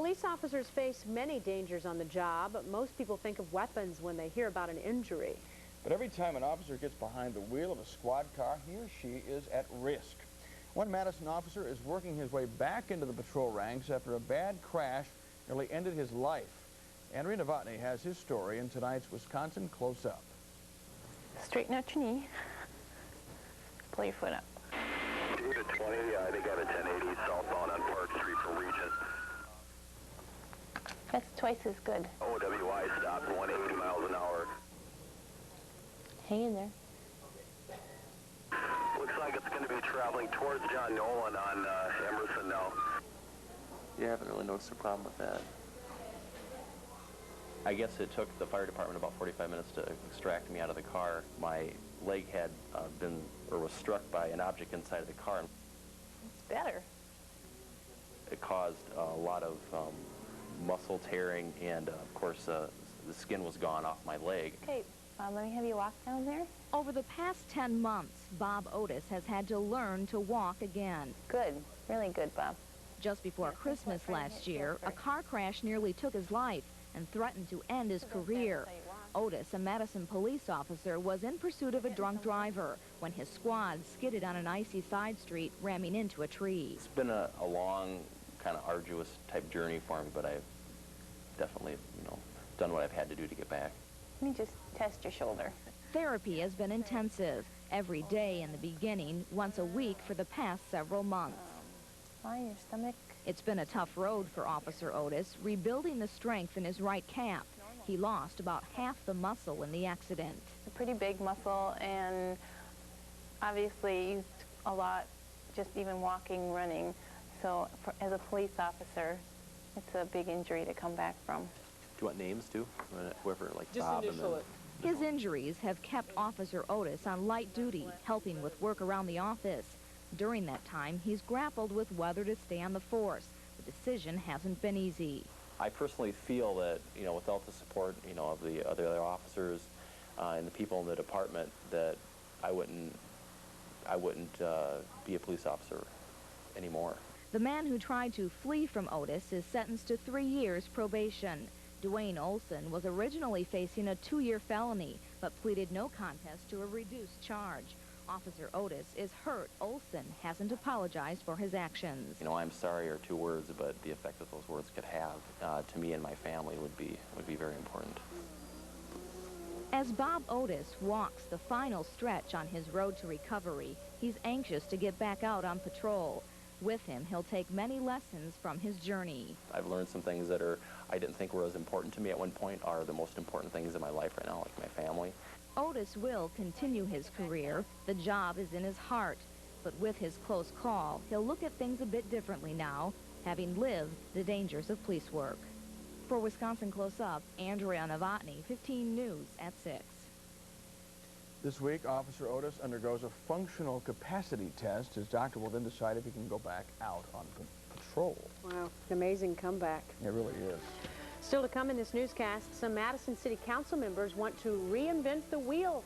Police officers face many dangers on the job, but most people think of weapons when they hear about an injury. But every time an officer gets behind the wheel of a squad car, he or she is at risk. One Madison officer is working his way back into the patrol ranks after a bad crash nearly ended his life. Andrea Novotny has his story in tonight's Wisconsin Close-Up. Straighten out your knee. Pull your foot up. David 20, they got a 1080 southbound on Park Street from Regent. That's twice as good. OWI stopped 180 miles an hour. Hang in there. Looks like it's going to be traveling towards John Nolan on Emerson now. You haven't really noticed a problem with that. I guess it took the fire department about 45 minutes to extract me out of the car. My leg had was struck by an object inside of the car. It's better. It caused a lot of muscle tearing, and of course the skin was gone off my leg. Okay, let me have you walk down there. Over the past 10 months, Bob Otis has had to learn to walk again. Good, really good, Bob. Just before Christmas last year, a car crash nearly took his life and threatened to end his career. Otis, a Madison police officer, was in pursuit of a drunk driver when his squad skidded on an icy side street, ramming into a tree. It's been a long, kind of arduous type journey for me, but I've definitely, done what I've had to do to get back. Let me just test your shoulder. Therapy has been intensive, every day in the beginning, once a week for the past several months. Line your stomach. It's been a tough road for Officer Otis, rebuilding the strength in his right calf. He lost about half the muscle in the accident. It's a pretty big muscle, and obviously used a lot just even walking, running. So as a police officer, it's a big injury to come back from. Do you want names too? Whoever, like Just Bob initial it. His injuries have kept Officer Otis on light duty, helping with work around the office. During that time, he's grappled with whether to stay on the force. The decision hasn't been easy. I personally feel that, without the support, of the other officers and the people in the department, that I wouldn't be a police officer anymore. The man who tried to flee from Otis is sentenced to 3 years probation. Dwayne Olson was originally facing a 2-year felony, but pleaded no contest to a reduced charge. Officer Otis is hurt Olson hasn't apologized for his actions. I'm sorry are 2 words, but the effect that those words could have to me and my family would be very important. As Bob Otis walks the final stretch on his road to recovery, he's anxious to get back out on patrol. With him, he'll take many lessons from his journey. I've learned some things that I didn't think were as important to me at one point are the most important things in my life right now, like my family. Otis will continue his career. The job is in his heart. But with his close call, he'll look at things a bit differently now, having lived the dangers of police work. For Wisconsin Close-Up, Andrea Novotny, 15 News at 6. This week, Officer Otis undergoes a functional capacity test. His doctor will then decide if he can go back out on patrol. Wow, an amazing comeback. It really is. Still to come in this newscast, some Madison City Council members want to reinvent the wheel.